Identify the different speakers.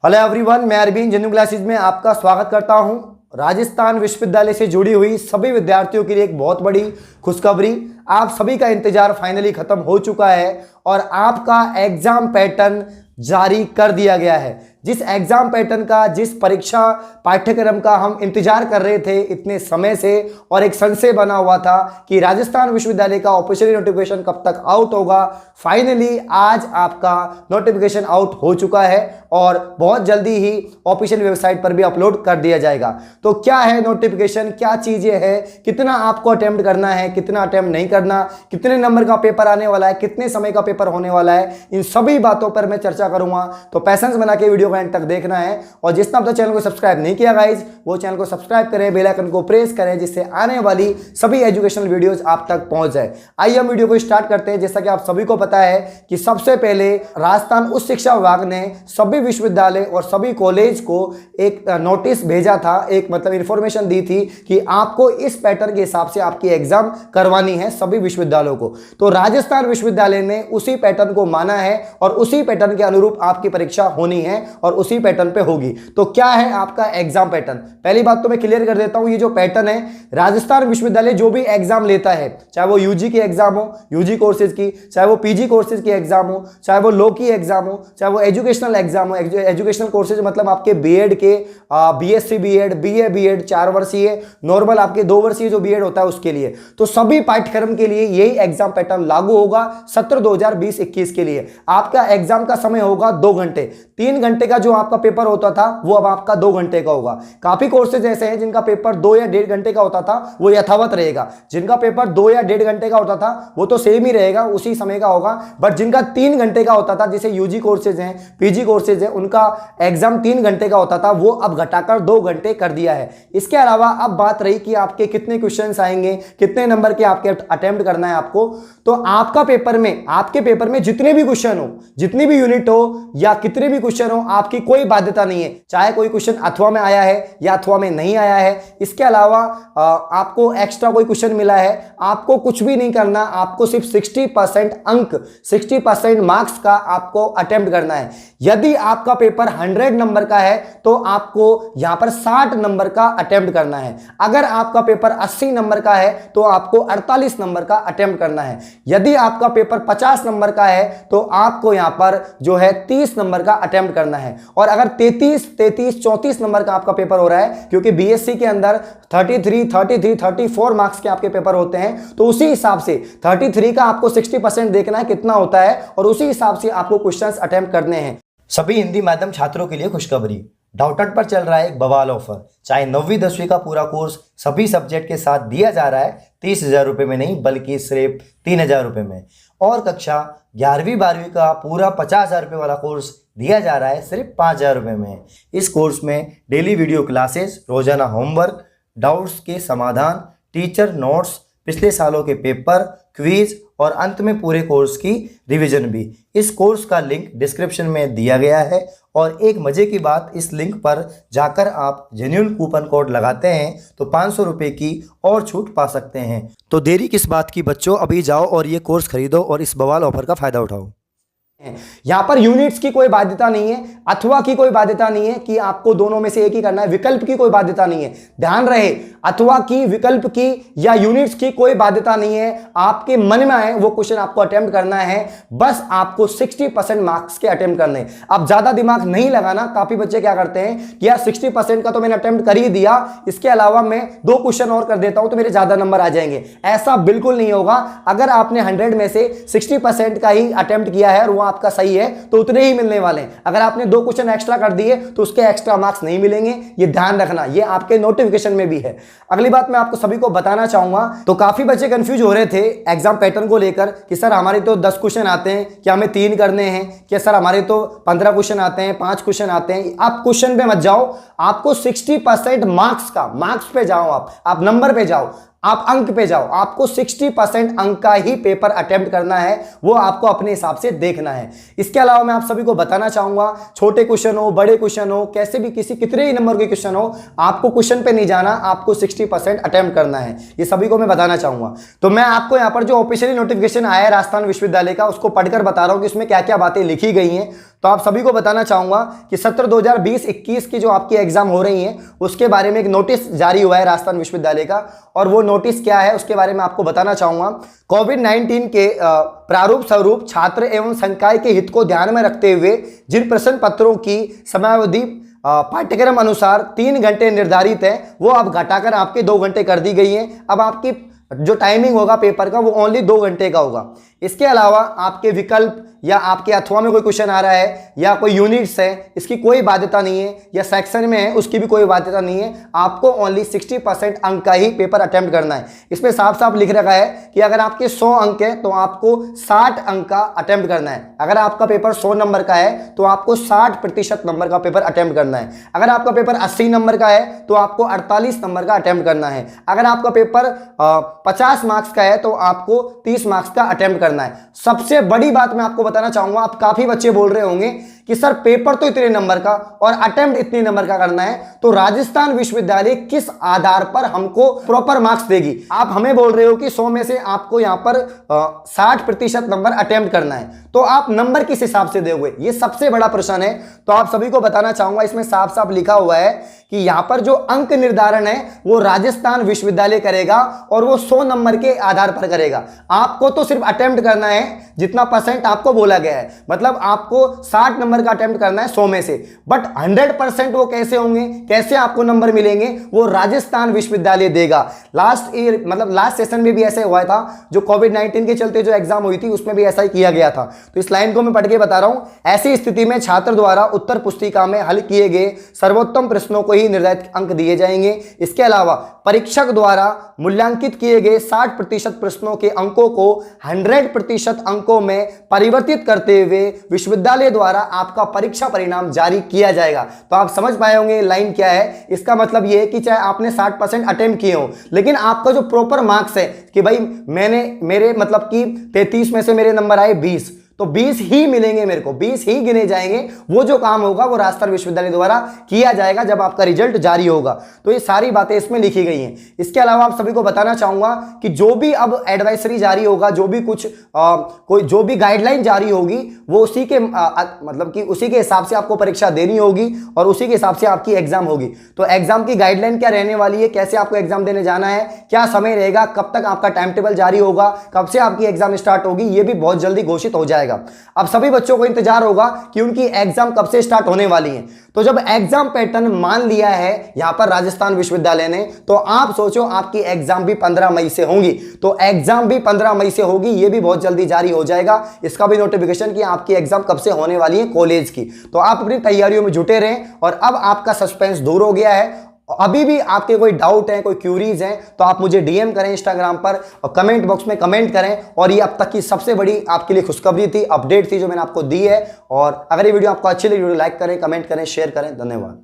Speaker 1: Hello everyone, मैं Arvind जेन्यू classes में आपका स्वागत करता हूं। राजस्थान विश्वविद्यालय से जुड़ी हुई सभी विद्यार्थियों के लिए एक बहुत बड़ी खुशखबरी। आप सभी का इंतजार फाइनली खत्म हो चुका है और आपका एग्जाम पैटर्न जारी कर दिया गया है। जिस एग्जाम पैटर्न का, जिस परीक्षा पाठ्यक्रम का हम इंतजार कर रहे थे इतने समय से और एक संशय बना हुआ था कि राजस्थान विश्वविद्यालय का ऑफिशियली नोटिफिकेशन कब तक आउट होगा, फाइनली आज आपका नोटिफिकेशन आउट हो चुका है और बहुत जल्दी ही ऑफिशियल वेबसाइट पर भी अपलोड कर दिया जाएगा। तो क्या है नोटिफिकेशन, क्या चीजें हैं, कितना आपको अटेम्प्ट करना है, कितना अटेम्प्ट नहीं करना, कितने नंबर का पेपर आने वाला है, कितने समय का पेपर होने वाला है, इन सभी बातों पर मैं चर्चा करूंगा। तो पैसेंस बना के वीडियो एंड तक देखना है और जिसने अब तक चैनल को सब्सक्राइब नहीं किया गाइज, वो चैनल को सब्सक्राइब करें, बेल आइकन को प्रेस करें, जिससे आने वाली सभी एजुकेशनल वीडियोस आप तक पहुंच जाए। आइए हम वीडियो को स्टार्ट करते हैं। जैसा कि आप सभी को पता है कि सबसे पहले राजस्थान उच्च शिक्षा विभाग ने सभी विश्वविद्यालय और सभी कॉलेज को एक नोटिस भेजा था, एक मतलब इंफॉर्मेशन दी थी कि आपको इस पैटर्न के हिसाब से आपकी एग्जाम करवानी है सभी विश्वविद्यालयों को। तो राजस्थान विश्वविद्यालय ने उसी पैटर्न को माना है और उसी पैटर्न के अनुरूप आपकी परीक्षा होनी है और उसी पैटर्न पे होगी। तो क्या है आपका एग्जाम पैटर्न, पहली बात तो मैं क्लियर कर देता हूं। ये जो पैटर्न है, राजस्थान विश्वविद्यालय जो भी एग्जाम लेता है, चाहे वो यूजी की एग्जाम हो, यूजी कोर्सेज की, चाहे वो पीजी कोर्सेज की एग्जाम हो, चाहे वो लॉ की एग्जाम हो, चाहे वो एजुकेशनल एग्जाम हो, एजुकेशनल कोर्सेज मतलब आपके बीएड के, बीएससी बीएड, बीए बीएड 4 वर्षीय, नॉर्मल आपके 2 वर्षीय जो बीएड होता है उसके लिए, तो सभी पाठ्यक्रम के लिए यही एग्जाम पैटर्न लागू होगा सत्र 2020-21 के लिए। आपका एग्जाम का समय होगा 2 घंटे। 3 घंटे का जो आपका पेपर होता था वो अब आपका 2 घंटे का होगा। काफी कोर्सेज ऐसे हैं जिनका पेपर 2 या 1.5 घंटे का होता था, वो यथावत रहेगा। जिनका पेपर 2 या 1.5 घंटे का होता था वो तो सेम ही रहेगा, उसी समय का होगा। बट जिनका 3 घंटे का होता था, जैसे यूजी कोर्सेज हैं, पीजी कोर्सेज हैं, उनका एग्जाम 3 घंटे का होता था, वो अब घटाकर 2 घंटे कर दिया है। इसके अलावा अब बात रही कि आपके कितने क्वेश्चंस आएंगे, कितने नंबर के आपके अटेम्प्ट करना है आपको। तो आपका पेपर में, आपके पेपर में जितने भी क्वेश्चन हो, जितनी भी यूनिट हो या कितने भी क्वेश्चन हो, आपकी कोई बाध्यता नहीं है। चाहे कोई क्वेश्चन अथवा में आया है या अथवा में नहीं आया है, इसके अलावा आपको एक्स्ट्रा कोई क्वेश्चन मिला है, आपको कुछ भी नहीं करना। आपको सिर्फ 60% अंक, 60% मार्क्स का आपको अटेम्प्ट करना है। यदि आपका पेपर 100 नंबर का है तो आपको यहां पर 60 नंबर का अटेम्प्ट करना है। अगर आपका पेपर 80 नंबर का है तो आपको 48 नंबर का अटेम्प्ट करना है। यदि आपका पेपर 50 नंबर का है तो आपको यहां पर जो है 30 नंबर का अटेम्प्ट करना है। और अगर 34 नंबर का आपका पेपर हो रहा है, क्योंकि बीएससी के अंदर 34 मार्क्स के आपके पेपर होते हैं, तो उसी हिसाब से 33 का आपको 60% देखना है कितना होता है और उसी हिसाब से आपको क्वेश्चंस अटेम्प्ट करने हैं। सभी हिंदी माध्यम छात्रों के लिए खुशखबरी, डाउटनट पर चल रहा है एक बवाल ऑफर। चाहे 9वीं 10वीं का पूरा कोर्स सभी सब्जेक्ट के साथ दिया जा रहा है 30,000 रुपये में नहीं, बल्कि सिर्फ 3,000 रुपये में। और कक्षा 11वीं 12वीं का पूरा 50,000 रुपये वाला कोर्स दिया जा रहा है सिर्फ 5,000 रुपये में। इस कोर्स में डेली वीडियो क्लासेस, रोजाना होमवर्क, डाउट्स के समाधान, टीचर नोट्स, पिछले सालों के पेपर, क्विज और अंत में पूरे कोर्स की रिवीजन भी। इस कोर्स का लिंक डिस्क्रिप्शन में दिया गया है। और एक मजे की बात, इस लिंक पर जाकर आप जेन्युइन कूपन कोड लगाते हैं तो 500 रुपये की और छूट पा सकते हैं। तो देरी किस बात की बच्चों, अभी जाओ और ये कोर्स खरीदो और इस बवाल ऑफर का फायदा उठाओ। यहां पर यूनिट्स की कोई बाध्यता नहीं है, अथवा की कोई बाध्यता नहीं है कि आपको दोनों में से एक ही करना है, विकल्प की कोई बाध्यता नहीं है। ध्यान रहे, अथवा की, विकल्प की या यूनिट्स की कोई बाध्यता नहीं है। आपके मन में आए वो क्वेश्चन आपको अटेम्प्ट करना है, बस आपको 60% मार्क्स के अटेम्प्ट करने हैं। अब ज्यादा दिमाग नहीं लगाना। काफी बच्चे क्या करते हैं कि यार 60% का तो मैंने अटेम्प्ट कर ही दिया, इसके अलावा मैं 2 क्वेश्चन और कर देता हूं तो मेरे ज्यादा नंबर आ जाएंगे। ऐसा बिल्कुल नहीं होगा। अगर आपने 100 में से 60% का ही अटेम्प्ट किया है और वो आपका सही है तो उतने ही मिलने वाले हैं। अगर आपने 2 क्वेश्चन एक्स्ट्रा कर दिए तो उसके एक्स्ट्रा मार्क्स नहीं मिलेंगे, ये ध्यान रखना। ये आपके नोटिफिकेशन में भी है। अगली बात मैं आपको सभी को बताना चाहूंगा, तो काफी बच्चे कंफ्यूज हो रहे थे एग्जाम पैटर्न को लेकर कि सर हमारे तो 10 क्वेश्चन आते हैं, क्या हमें 3 करने हैं, क्या सर हमारे तो 15 क्वेश्चन आते हैं, 5 क्वेश्चन आते हैं। आप क्वेश्चन पे मत जाओ, आपको 60% मार्क्स का, मार्क्स पे जाओ, आप नंबर पे जाओ, आप अंक पे जाओ। आपको 60% अंक का ही पेपर अटेम्प्ट करना है, वो आपको अपने हिसाब से देखना है। इसके अलावा मैं आप सभी को बताना चाहूंगा, छोटे क्वेश्चन हो, बड़े क्वेश्चन हो, कैसे भी कितने ही नंबर के क्वेश्चन हो, आपको क्वेश्चन पे नहीं जाना, आपको 60% अटेम्प्ट करना है। ये सभी को मैं बताना चाहूंगा। तो मैं आपको यहाँ पर जो ऑफिशियली नोटिफिकेशन आया है राजस्थान विश्वविद्यालय का, उसको पढ़कर बता रहा हूँ कि उसमें क्या क्या बातें लिखी गई हैं। तो आप सभी को बताना चाहूंगा कि सत्र 2020-21 की जो आपकी एग्जाम हो रही है उसके बारे में एक नोटिस जारी हुआ है राजस्थान विश्वविद्यालय का, और वो नोटिस क्या है उसके बारे में आपको बताना चाहूंगा। कोविड-19 के प्रारूप स्वरूप छात्र एवं संकाय के हित को ध्यान में रखते हुए जिन प्रश्न पत्रों की समयावधि पाठ्यक्रम अनुसार 3 घंटे निर्धारित है वो अब घटाकर आपके 2 घंटे कर दी गई है। अब आपकी जो टाइमिंग होगा पेपर का वो ओनली 2 घंटे का होगा। इसके अलावा आपके विकल्प या आपके अथवा में कोई क्वेश्चन आ रहा है या कोई यूनिट्स है, इसकी कोई बाध्यता नहीं है, या सेक्शन में है उसकी भी कोई बाध्यता नहीं है। आपको ओनली 60% अंक का ही पेपर अटेम्प्ट करना है। इसमें साफ साफ लिख रखा है कि अगर आपके 100 अंक है तो आपको 60 अंक का अटेम्प्ट करना है। अगर आपका पेपर 100 नंबर का है तो आपको 60% नंबर का पेपर अटेम्प्ट करना है। अगर आपका पेपर 80 नंबर का है तो आपको 48 नंबर का अटेम्प्ट करना है। अगर आपका पेपर 50 मार्क्स का है तो आपको 30 मार्क्स का अटेम्प्ट करना है। सबसे बड़ी बात मैं आपको बताना चाहूंगा, आप काफी बच्चे बोल रहे होंगे कि सर पेपर तो इतने नंबर का और अटेम्प्ट इतने नंबर का करना है, तो राजस्थान विश्वविद्यालय किस आधार पर हमको प्रॉपर मार्क्स देगी? आप हमें बोल रहे हो कि 100 में से आपको यहां पर 60% नंबर अटेम्प्ट करना है, तो आप नंबर किस हिसाब से दोगे? ये सबसे बड़ा प्रश्न है। तो आप सभी को बताना चाहूंगा, इसमें साफ साफ लिखा हुआ है कि यहां पर जो अंक निर्धारण है वो राजस्थान विश्वविद्यालय करेगा और वो 100 नंबर के आधार पर करेगा। आपको तो सिर्फ अटेम्प्ट करना है जितना परसेंट आपको बोला गया है, मतलब आपको 60 नंबर का अटेम्प्ट करना है 100 में से, बट 100% वो कैसे होंगे, कैसे आपको नंबर मिलेंगे, वो राजस्थान विश्वविद्यालय देगा। लास्ट ईयर मतलब लास्ट सेशन में भी ऐसे हुआ था, जो कोविड-19 के चलते जो एग्जाम हुई थी उसमें भी ऐसा ही किया गया था। तो इस लाइन को मैं पढ़ के बता रहा हूं, ऐसी स्थिति में छात्र द्वारा उत्तर पुस्तिका में हल किए गए सर्वोत्तम प्रश्नों को ही निर्धारित अंक दिए जाएंगे। इसके अलावा परीक्षक द्वारा मूल्यांकित किए गए 60% प्रश्नों के अंकों को 100% अंकों में परिवर्तित करते हुए विश्वविद्यालय द्वारा आपका परीक्षा परिणाम जारी किया जाएगा। तो आप समझ पाए होंगे लाइन क्या है। इसका मतलब यह है कि चाहे आपने 60% अटेम्प्ट किए हो, लेकिन आपका जो प्रॉपर मार्क्स है कि भाई मेरे मतलब कि 33 में से मेरे नंबर आए 20, तो 20 ही मिलेंगे, मेरे को 20 ही गिने जाएंगे। वो जो काम होगा वो राजस्थान विश्वविद्यालय द्वारा किया जाएगा जब आपका रिजल्ट जारी होगा। तो ये सारी बातें इसमें लिखी गई हैं। इसके अलावा आप सभी को बताना चाहूंगा कि जो भी अब एडवाइजरी जारी होगा, जो भी कुछ जो भी गाइडलाइन जारी होगी, वो उसी के मतलब कि उसी के हिसाब से आपको परीक्षा देनी होगी और उसी के हिसाब से आपकी एग्जाम होगी। तो एग्जाम की गाइडलाइन क्या रहने वाली है, कैसे आपको एग्जाम देने जाना है, क्या समय रहेगा, कब तक आपका टाइम टेबल जारी होगा, कब से आपकी एग्जाम स्टार्ट होगी, ये भी बहुत जल्दी घोषित हो जाएगा। अब सभी बच्चों को इंतजार होगा कि उनकी एग्जाम कब से स्टार्ट होने वाली है। तो जब एग्जाम पैटर्न मान लिया है यहां पर राजस्थान विश्वविद्यालय ने, तो आप सोचो आपकी एग्जाम भी 15 मई से होंगी। तो एग्जाम भी 15 मई से होगी, ये भी बहुत जल्दी जारी हो जाएगा। इसका भी नोटिफिकेशन कि आपकी एग्जाम कब से होने वाली है कॉलेज की। तो आप अपनी तैयारियों में जुटे रहें और अब आपका सस्पेंस दूर हो गया है। अभी भी आपके कोई डाउट है, कोई क्यूरीज हैं, तो आप मुझे डीएम करें इंस्टाग्राम पर और कमेंट बॉक्स में कमेंट करें। और ये अब तक की सबसे बड़ी आपके लिए खुशखबरी थी, अपडेट थी जो मैंने आपको दी है। और अगर ये वीडियो आपको अच्छी लगी, वीडियो लाइक करें, कमेंट करें, शेयर करें। धन्यवाद।